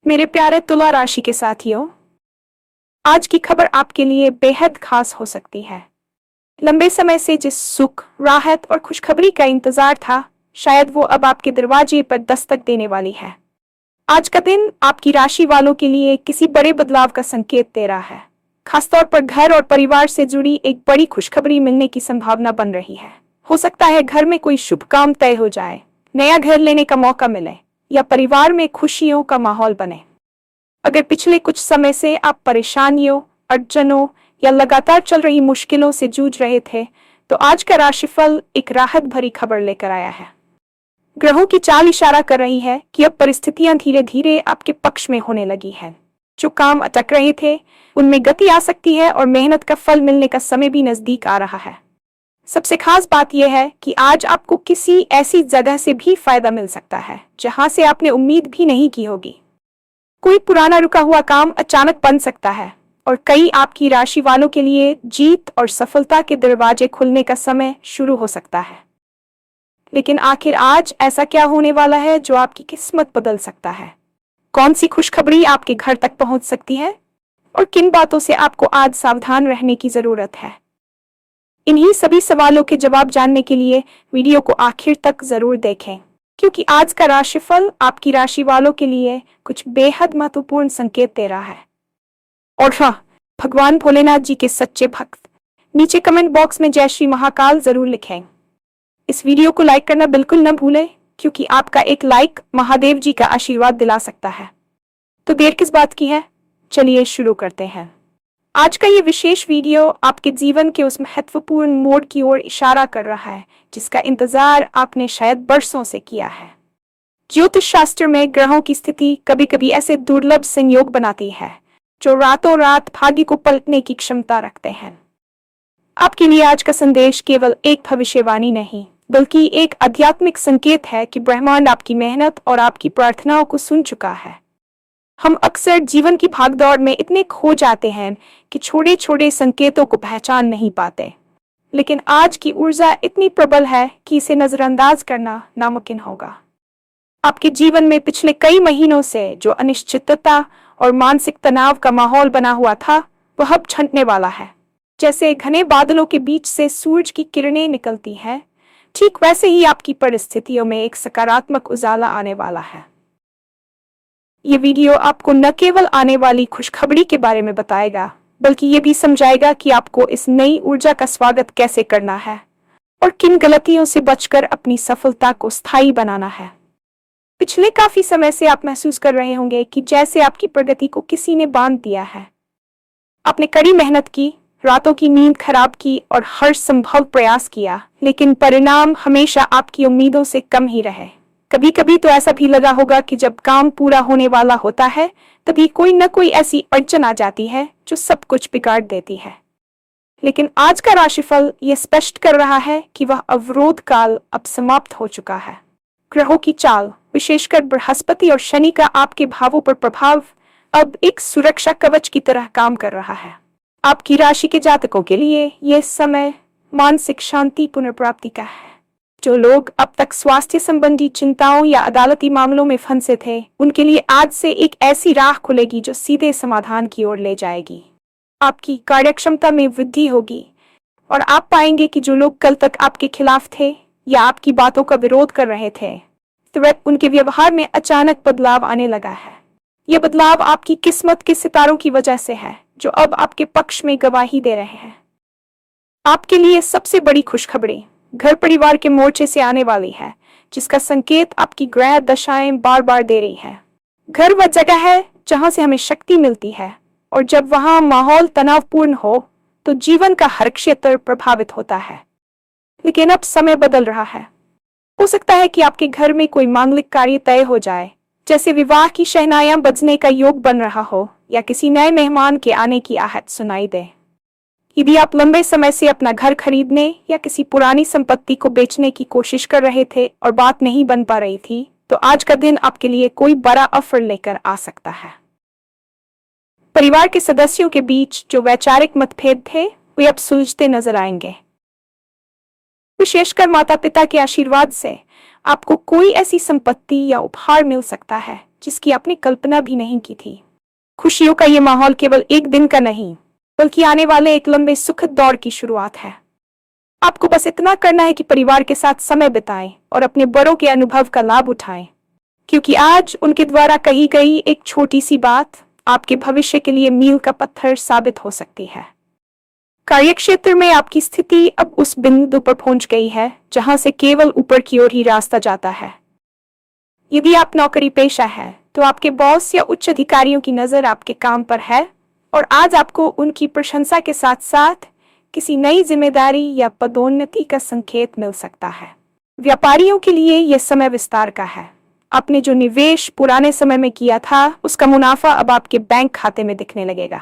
मेरे प्यारे तुला राशि के साथियों, आज की खबर आपके लिए बेहद खास हो सकती है। लंबे समय से जिस सुख, राहत और खुशखबरी का इंतजार था, शायद वो अब आपके दरवाजे पर दस्तक देने वाली है। आज का दिन आपकी राशि वालों के लिए किसी बड़े बदलाव का संकेत दे रहा है। खासतौर पर घर और परिवार से जुड़ी एक बड़ी खुशखबरी मिलने की संभावना बन रही है। हो सकता है घर में कोई शुभ काम तय हो जाए, नया घर लेने का मौका मिले या परिवार में खुशियों का माहौल बने। अगर पिछले कुछ समय से आप परेशानियों, अड़चनों या लगातार चल रही मुश्किलों से जूझ रहे थे, तो आज का राशिफल एक राहत भरी खबर लेकर आया है। ग्रहों की चाल इशारा कर रही है कि अब परिस्थितियां धीरे धीरे आपके पक्ष में होने लगी हैं। जो काम अटक रहे थे, उनमें गति आ सकती है और मेहनत का फल मिलने का समय भी नजदीक आ रहा है। सबसे खास बात यह है कि आज आपको किसी ऐसी जगह से भी फायदा मिल सकता है जहां से आपने उम्मीद भी नहीं की होगी। कोई पुराना रुका हुआ काम अचानक बन सकता है और कई आपकी राशि वालों के लिए जीत और सफलता के दरवाजे खुलने का समय शुरू हो सकता है। लेकिन आखिर आज ऐसा क्या होने वाला है जो आपकी किस्मत बदल सकता है? कौन सी खुशखबरी आपके घर तक पहुंच सकती है और किन बातों से आपको आज सावधान रहने की जरूरत है? इन्हीं सभी सवालों के जवाब जानने के लिए वीडियो को आखिर तक जरूर देखें, क्योंकि आज का राशिफल आपकी राशि वालों के लिए कुछ बेहद महत्वपूर्ण संकेत दे रहा है। और हाँ, भगवान भोलेनाथ जी के सच्चे भक्त नीचे कमेंट बॉक्स में जय श्री महाकाल जरूर लिखें। इस वीडियो को लाइक करना बिल्कुल न भूलें, क्योंकि आपका एक लाइक महादेव जी का आशीर्वाद दिला सकता है। तो देर किस बात की है, चलिए शुरू करते हैं। आज का ये विशेष वीडियो आपके जीवन के उस महत्वपूर्ण मोड़ की ओर इशारा कर रहा है जिसका इंतजार आपने शायद बरसों से किया है। ज्योतिष शास्त्र में ग्रहों की स्थिति कभी कभी ऐसे दुर्लभ संयोग बनाती है जो रातों रात भाग्य को पलटने की क्षमता रखते हैं। आपके लिए आज का संदेश केवल एक भविष्यवाणी नहीं, बल्कि एक आध्यात्मिक संकेत है कि ब्रह्मांड आपकी मेहनत और आपकी प्रार्थनाओं को सुन चुका है। हम अक्सर जीवन की भागदौड़ में इतने खो जाते हैं कि छोटे छोटे संकेतों को पहचान नहीं पाते, लेकिन आज की ऊर्जा इतनी प्रबल है कि इसे नजरअंदाज करना नामुमकिन होगा। आपके जीवन में पिछले कई महीनों से जो अनिश्चितता और मानसिक तनाव का माहौल बना हुआ था, वह अब छंटने वाला है। जैसे घने बादलों के बीच से सूरज की किरणें निकलती हैं, ठीक वैसे ही आपकी परिस्थितियों में एक सकारात्मक उजाला आने वाला है। ये वीडियो आपको न केवल आने वाली खुशखबरी के बारे में बताएगा, बल्कि ये भी समझाएगा कि आपको इस नई ऊर्जा का स्वागत कैसे करना है और किन गलतियों से बचकर अपनी सफलता को स्थायी बनाना है। पिछले काफी समय से आप महसूस कर रहे होंगे कि जैसे आपकी प्रगति को किसी ने बांध दिया है। आपने कड़ी मेहनत की, रातों की नींद खराब की और हर संभव प्रयास किया, लेकिन परिणाम हमेशा आपकी उम्मीदों से कम ही रहे। कभी कभी तो ऐसा भी लगा होगा कि जब काम पूरा होने वाला होता है, तभी कोई न कोई ऐसी अड़चन आ जाती है जो सब कुछ बिगाड़ देती है। लेकिन आज का राशिफल ये स्पष्ट कर रहा है कि वह अवरोध काल अब समाप्त हो चुका है। ग्रहों की चाल, विशेषकर बृहस्पति और शनि का आपके भावों पर प्रभाव अब एक सुरक्षा कवच की तरह काम कर रहा है। आपकी राशि के जातकों के लिए यह समय मानसिक शांति पुनर्प्राप्ति का है। जो लोग अब तक स्वास्थ्य संबंधी चिंताओं या अदालती मामलों में फंसे थे, उनके लिए आज से एक ऐसी राह खुलेगी जो सीधे समाधान की ओर ले जाएगी। आपकी कार्यक्षमता में वृद्धि होगी और आप पाएंगे कि जो लोग कल तक आपके खिलाफ थे या आपकी बातों का विरोध कर रहे थे, तो उनके व्यवहार में अचानक बदलाव आने लगा है। यह बदलाव आपकी किस्मत के सितारों की वजह से है, जो अब आपके पक्ष में गवाही दे रहे हैं। आपके लिए सबसे बड़ी खुशखबरी घर परिवार के मोर्चे से आने वाली है, जिसका संकेत आपकी ग्रह दशाएं बार बार दे रही है। घर वह जगह है जहां से हमें शक्ति मिलती है, और जब वहां माहौल तनावपूर्ण हो तो जीवन का हर क्षेत्र प्रभावित होता है। लेकिन अब समय बदल रहा है। हो सकता है कि आपके घर में कोई मांगलिक कार्य तय हो जाए, जैसे विवाह की शहनाइयां बजने का योग बन रहा हो या किसी नए मेहमान के आने की आहट सुनाई दे। यदि आप लंबे समय से अपना घर खरीदने या किसी पुरानी संपत्ति को बेचने की कोशिश कर रहे थे और बात नहीं बन पा रही थी, तो आज का दिन आपके लिए कोई बड़ा ऑफर लेकर आ सकता है। परिवार के सदस्यों के बीच जो वैचारिक मतभेद थे, वे अब सुलझते नजर आएंगे। विशेषकर माता पिता के आशीर्वाद से आपको कोई ऐसी संपत्ति या उपहार मिल सकता है जिसकी आपने कल्पना भी नहीं की थी। खुशियों का ये माहौल केवल एक दिन का नहीं, बल्कि आने वाले एक लंबे सुखद दौर की शुरुआत है। आपको बस इतना करना है कि परिवार के साथ समय बिताएं और अपने बड़ों के अनुभव का लाभ उठाएं, क्योंकि आज उनके द्वारा कही गई एक छोटी सी बात आपके भविष्य के लिए मील का पत्थर साबित हो सकती है। कार्यक्षेत्र में आपकी स्थिति अब उस बिंदु पर पहुंच गई है जहां से केवल ऊपर की ओर ही रास्ता जाता है। यदि आप नौकरी पेशा है तो आपके बॉस या उच्च अधिकारियों की नजर आपके काम पर है और आज आपको उनकी प्रशंसा के साथ साथ किसी नई जिम्मेदारी या पदोन्नति का संकेत मिल सकता है। व्यापारियों के लिए यह समय विस्तार का है। आपने जो निवेश पुराने समय में किया था उसका मुनाफा अब आपके बैंक खाते में दिखने लगेगा।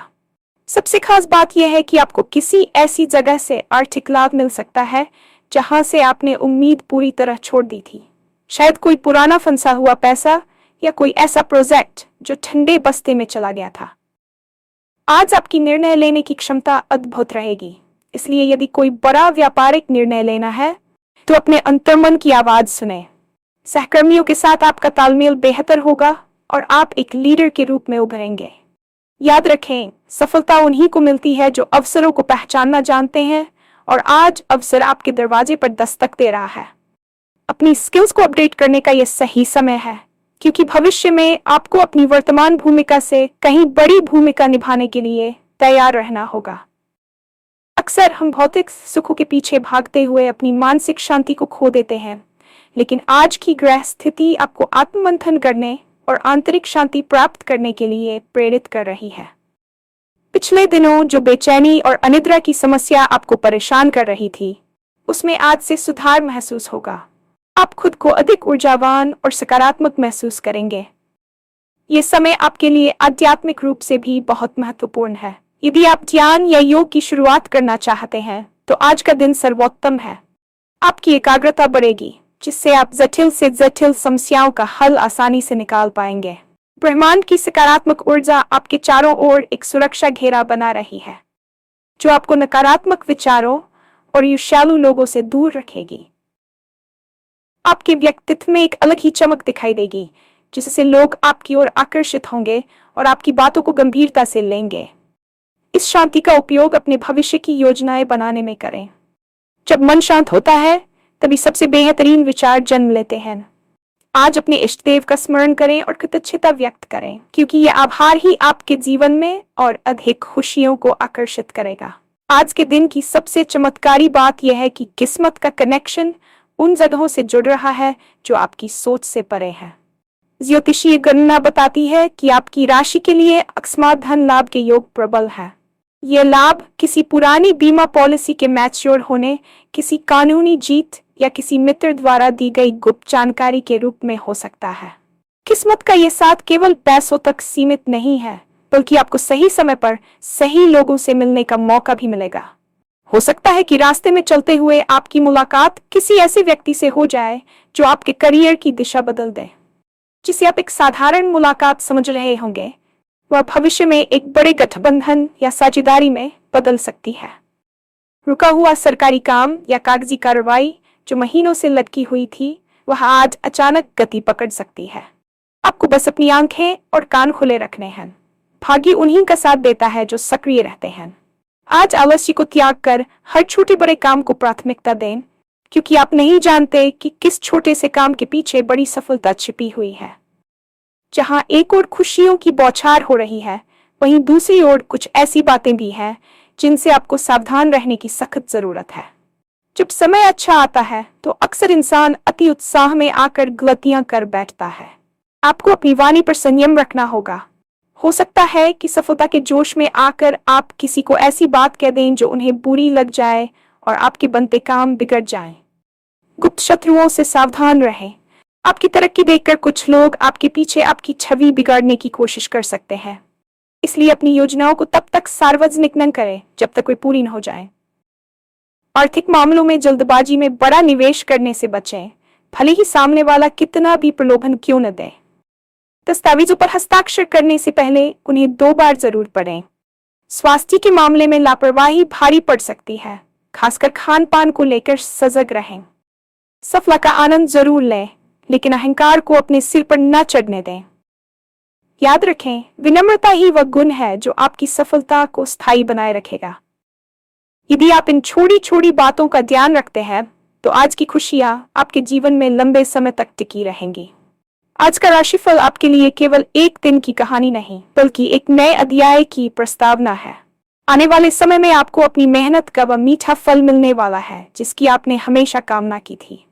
सबसे खास बात यह है कि आपको किसी ऐसी जगह से आर्थिक लाभ मिल सकता है जहां से आपने उम्मीद पूरी तरह छोड़ दी थी। शायद कोई पुराना फंसा हुआ पैसा या कोई ऐसा प्रोजेक्ट जो ठंडे बस्ते में चला गया था। आज आपकी निर्णय लेने की क्षमता अद्भुत रहेगी, इसलिए यदि कोई बड़ा व्यापारिक निर्णय लेना है तो अपने अंतर्मन की आवाज सुने। सहकर्मियों के साथ आपका तालमेल बेहतर होगा और आप एक लीडर के रूप में उभरेंगे। याद रखें, सफलता उन्हीं को मिलती है जो अवसरों को पहचानना जानते हैं, और आज अवसर आपके दरवाजे पर दस्तक दे रहा है। अपनी स्किल्स को अपडेट करने का यह सही समय है, क्योंकि भविष्य में आपको अपनी वर्तमान भूमिका से कहीं बड़ी भूमिका निभाने के लिए तैयार रहना होगा। अक्सर हम भौतिक सुखों के पीछे भागते हुए अपनी मानसिक शांति को खो देते हैं, लेकिन आज की ग्रह स्थिति आपको आत्ममंथन करने और आंतरिक शांति प्राप्त करने के लिए प्रेरित कर रही है। पिछले दिनों जो बेचैनी और अनिद्रा की समस्या आपको परेशान कर रही थी, उसमें आज से सुधार महसूस होगा। आप खुद को अधिक ऊर्जावान और सकारात्मक महसूस करेंगे। ये समय आपके लिए आध्यात्मिक रूप से भी बहुत महत्वपूर्ण है। यदि आप ध्यान या योग की शुरुआत करना चाहते हैं तो आज का दिन सर्वोत्तम है। आपकी एकाग्रता बढ़ेगी, जिससे आप जटिल से जटिल समस्याओं का हल आसानी से निकाल पाएंगे। ब्रह्मांड की सकारात्मक ऊर्जा आपके चारों ओर एक सुरक्षा घेरा बना रही है, जो आपको नकारात्मक विचारों और ईर्ष्यालु लोगों से दूर रखेगी। आपके व्यक्तित्व में एक अलग ही चमक दिखाई देगी, जिससे लोग आपकी ओर आकर्षित होंगे और आपकी बातों को गंभीरता से लेंगे। इस शांति का उपयोग अपने भविष्य की योजनाएं बनाने में करें। जब मन शांत होता है तभी सबसे बेहतरीन विचार जन्म लेते हैं। आज अपने इष्ट देव का स्मरण करें और कृतज्ञता व्यक्त करें, क्योंकि यह आभार ही आपके जीवन में और अधिक खुशियों को आकर्षित करेगा। आज के दिन की सबसे चमत्कारी बात यह है कि किस्मत का कनेक्शन उन जगहों से जुड़ रहा है जो आपकी सोच से परे है। ज्योतिषीय गणना बताती है कि आपकी राशि के लिए अकस्मात धन लाभ के योग प्रबल है। यह लाभ किसी पुरानी बीमा पॉलिसी के मैच्योर होने, किसी कानूनी जीत या किसी मित्र द्वारा दी गई गुप्त जानकारी के रूप में हो सकता है। किस्मत का यह साथ केवल पैसों तक सीमित नहीं है, बल्कि आपको सही समय पर सही लोगों से मिलने का मौका भी मिलेगा। हो सकता है कि रास्ते में चलते हुए आपकी मुलाकात किसी ऐसे व्यक्ति से हो जाए जो आपके करियर की दिशा बदल दे। जिसे आप एक साधारण मुलाकात समझ रहे होंगे, वह भविष्य में एक बड़े गठबंधन या साझेदारी में बदल सकती है। रुका हुआ सरकारी काम या कागजी कार्रवाई जो महीनों से लटकी हुई थी, वह आज अचानक गति पकड़ सकती है। आपको बस अपनी आंखें और कान खुले रखने हैं। भाग्य उन्हीं का साथ देता है जो सक्रिय रहते हैं। आज आलस्य को त्याग कर हर छोटे बड़े काम को प्राथमिकता दें, क्योंकि आप नहीं जानते कि किस छोटे से काम के पीछे बड़ी सफलता छिपी हुई है। जहां एक ओर खुशियों की बौछार हो रही है, वहीं दूसरी ओर कुछ ऐसी बातें भी हैं जिनसे आपको सावधान रहने की सख्त जरूरत है। जब समय अच्छा आता है तो अक्सर इंसान अति उत्साह में आकर गलतियां कर बैठता है। आपको अपनी वाणी पर संयम रखना होगा। हो सकता है कि सफलता के जोश में आकर आप किसी को ऐसी बात कह दें जो उन्हें बुरी लग जाए और आपके बनते काम बिगड़ जाएं। गुप्त शत्रुओं से सावधान रहें। आपकी तरक्की देखकर कुछ लोग आपके पीछे आपकी छवि बिगाड़ने की कोशिश कर सकते हैं, इसलिए अपनी योजनाओं को तब तक सार्वजनिक न करें जब तक वे पूरी न हो जाएं। आर्थिक मामलों में जल्दबाजी में बड़ा निवेश करने से बचें, भले ही सामने वाला कितना भी प्रलोभन क्यों न दे। दस्तावेजों पर हस्ताक्षर करने से पहले उन्हें 2 बार जरूर पढ़ें। स्वास्थ्य के मामले में लापरवाही भारी पड़ सकती है, खासकर खान पान को लेकर सजग रहें। सफलता का आनंद जरूर लें, लेकिन अहंकार को अपने सिर पर न चढ़ने दें। याद रखें, विनम्रता ही वह गुण है जो आपकी सफलता को स्थायी बनाए रखेगा। यदि आप इन छोटी छोटी बातों का ध्यान रखते हैं तो आज की खुशियां आपके जीवन में लंबे समय तक टिकी रहेंगी। आज का राशिफल आपके लिए केवल एक दिन की कहानी नहीं, बल्कि एक नए अध्याय की प्रस्तावना है। आने वाले समय में आपको अपनी मेहनत का वह मीठा फल मिलने वाला है जिसकी आपने हमेशा कामना की थी।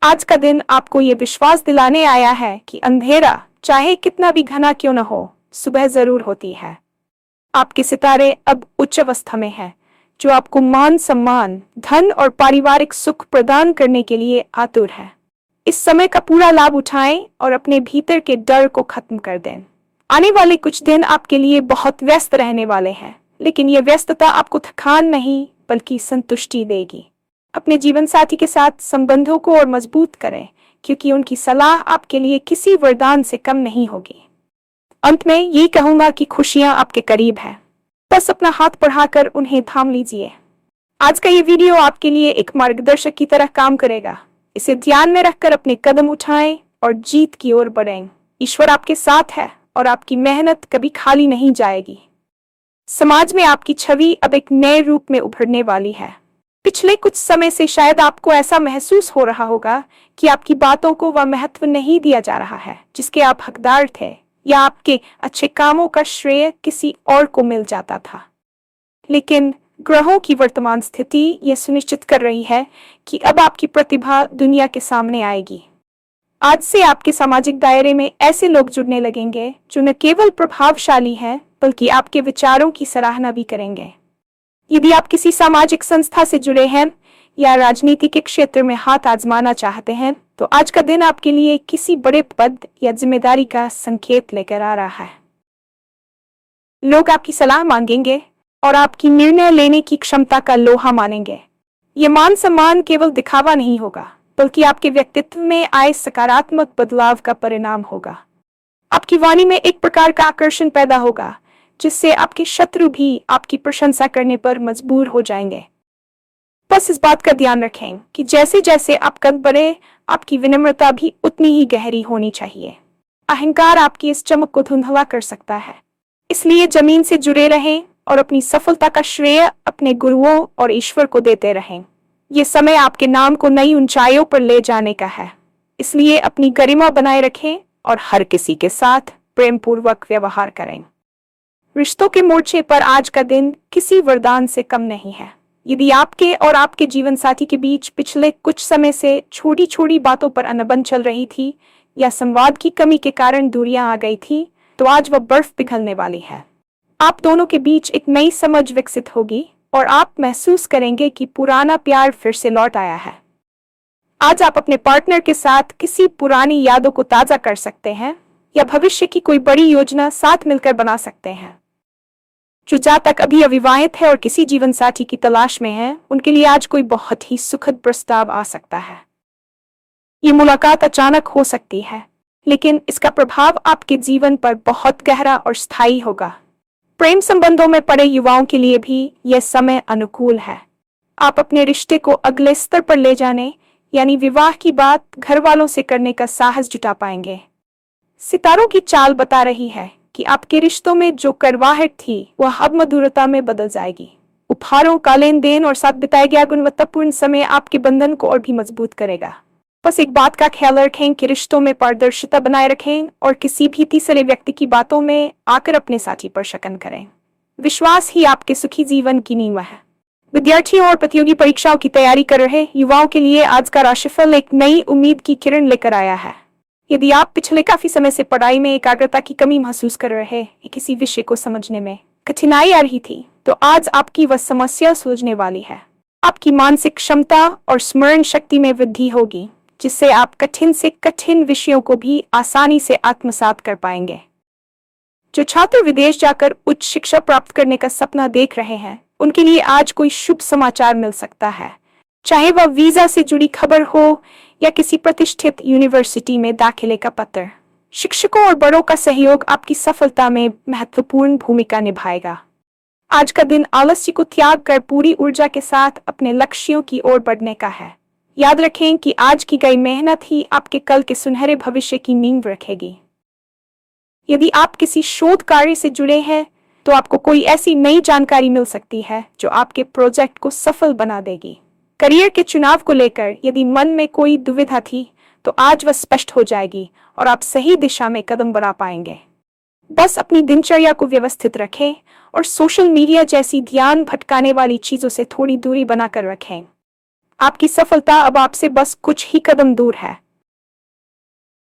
आज का दिन आपको ये विश्वास दिलाने आया है कि अंधेरा चाहे कितना भी घना क्यों न हो, सुबह जरूर होती है। आपके सितारे अब उच्च अवस्था में हैं, जो आपको मान सम्मान, धन और पारिवारिक सुख प्रदान करने के लिए आतुर है। इस समय का पूरा लाभ उठाएं और अपने भीतर के डर को खत्म कर दें। आने वाले कुछ दिन आपके लिए बहुत व्यस्त रहने वाले हैं, लेकिन यह व्यस्तता आपको थकान नहीं बल्कि संतुष्टि देगी। अपने जीवन साथी के साथ संबंधों को और मजबूत करें, क्योंकि उनकी सलाह आपके लिए किसी वरदान से कम नहीं होगी। अंत में यही कहूंगा कि खुशियां आपके करीब है, बस अपना हाथ बढ़ाकर उन्हें थाम लीजिए। आज का ये वीडियो आपके लिए एक मार्गदर्शक की तरह काम करेगा। इसे ध्यान में रखकर अपने कदम उठाएं और जीत की ओर बढ़ें। ईश्वर आपके साथ है और आपकी मेहनत कभी खाली नहीं जाएगी। समाज में आपकी छवि अब एक नए रूप में उभरने वाली है। पिछले कुछ समय से शायद आपको ऐसा महसूस हो रहा होगा कि आपकी बातों को वह महत्व नहीं दिया जा रहा है जिसके आप हकदार थे, या आपके अच्छे कामों का श्रेय किसी और को मिल जाता था। लेकिन ग्रहों की वर्तमान स्थिति यह सुनिश्चित कर रही है कि अब आपकी प्रतिभा दुनिया के सामने आएगी। आज से आपके सामाजिक दायरे में ऐसे लोग जुड़ने लगेंगे जो न केवल प्रभावशाली हैं बल्कि आपके विचारों की सराहना भी करेंगे। यदि आप किसी सामाजिक संस्था से जुड़े हैं या राजनीति के क्षेत्र में हाथ आजमाना चाहते हैं तो आज का दिन आपके लिए किसी बड़े पद या जिम्मेदारी का संकेत लेकर आ रहा है। लोग आपकी सलाह मांगेंगे और आपकी निर्णय लेने की क्षमता का लोहा मानेंगे। ये मान सम्मान केवल दिखावा नहीं होगा, बल्कि आपके व्यक्तित्व में आए सकारात्मक बदलाव का परिणाम होगा। आपकी वाणी में एक प्रकार का आकर्षण पैदा होगा जिससे आपके शत्रु भी आपकी प्रशंसा करने पर मजबूर हो जाएंगे। बस इस बात का ध्यान रखें कि जैसे जैसे आप कद बढ़े, आपकी विनम्रता भी उतनी ही गहरी होनी चाहिए। अहंकार आपकी इस चमक को धुंधला कर सकता है, इसलिए जमीन से जुड़े रहें और अपनी सफलता का श्रेय अपने गुरुओं और ईश्वर को देते रहें। ये समय आपके नाम को नई ऊंचाइयों पर ले जाने का है, इसलिए अपनी गरिमा बनाए रखें और हर किसी के साथ प्रेम पूर्वक व्यवहार करें। रिश्तों के मोर्चे पर आज का दिन किसी वरदान से कम नहीं है। यदि आपके और आपके जीवन साथी के बीच पिछले कुछ समय से छोटी छोटी बातों पर अनबन चल रही थी या संवाद की कमी के कारण दूरियां आ गई थी, तो आज वह बर्फ पिघलने वाली है। आप दोनों के बीच एक नई समझ विकसित होगी और आप महसूस करेंगे कि पुराना प्यार फिर से लौट आया है। आज आप अपने पार्टनर के साथ किसी पुरानी यादों को ताजा कर सकते हैं या भविष्य की कोई बड़ी योजना साथ मिलकर बना सकते हैं। जो जहाँ तक अभी अविवाहित है और किसी जीवन साथी की तलाश में है, उनके लिए आज कोई बहुत ही सुखद प्रस्ताव आ सकता है। ये मुलाकात अचानक हो सकती है, लेकिन इसका प्रभाव आपके जीवन पर बहुत गहरा और स्थायी होगा। प्रेम संबंधों में पड़े युवाओं के लिए भी यह समय अनुकूल है। आप अपने रिश्ते को अगले स्तर पर ले जाने यानी विवाह की बात घर वालों से करने का साहस जुटा पाएंगे। सितारों की चाल बता रही है कि आपके रिश्तों में जो कड़वाहट थी वह अब मधुरता में बदल जाएगी। उपहारों का लेन देन और साथ बिताया गया गुणवत्तापूर्ण समय आपके बंधन को और भी मजबूत करेगा। बस एक बात का ख्याल रखें कि रिश्तों में पारदर्शिता बनाए रखें और किसी भी तीसरे व्यक्ति की बातों में आकर अपने साथी पर शक न करें। विश्वास ही आपके सुखी जीवन की नींव है। विद्यार्थियों और प्रतियोगी परीक्षाओं की तैयारी कर रहे युवाओं के लिए आज का राशिफल एक नई उम्मीद की किरण लेकर आया है। यदि आप पिछले काफी समय से पढ़ाई में एकाग्रता की कमी महसूस कर रहे हैं, किसी विषय को समझने में कठिनाई आ रही थी, तो आज आपकी वह समस्या सुलझने वाली है। आपकी मानसिक क्षमता और स्मरण शक्ति में वृद्धि होगी, जिससे आप कठिन से कठिन विषयों को भी आसानी से आत्मसात कर पाएंगे। जो छात्र विदेश जाकर उच्च शिक्षा प्राप्त करने का सपना देख रहे हैं, उनके लिए आज कोई शुभ समाचार मिल सकता है, चाहे वह वीजा से जुड़ी खबर हो या किसी प्रतिष्ठित यूनिवर्सिटी में दाखिले का पत्र। शिक्षकों और बड़ों का सहयोग आपकी सफलता में महत्वपूर्ण भूमिका निभाएगा। आज का दिन आलस्य को त्याग कर पूरी ऊर्जा के साथ अपने लक्ष्यों की ओर बढ़ने का है। याद रखें कि आज की गई मेहनत ही आपके कल के सुनहरे भविष्य की नींव रखेगी। यदि आप किसी शोध कार्य से जुड़े हैं तो आपको कोई ऐसी नई जानकारी मिल सकती है जो आपके प्रोजेक्ट को सफल बना देगी। करियर के चुनाव को लेकर यदि मन में कोई दुविधा थी तो आज वह स्पष्ट हो जाएगी और आप सही दिशा में कदम बढ़ा पाएंगे। बस अपनी दिनचर्या को व्यवस्थित रखें और सोशल मीडिया जैसी ध्यान भटकाने वाली चीजों से थोड़ी दूरी बनाकर रखें। आपकी सफलता अब आपसे बस कुछ ही कदम दूर है।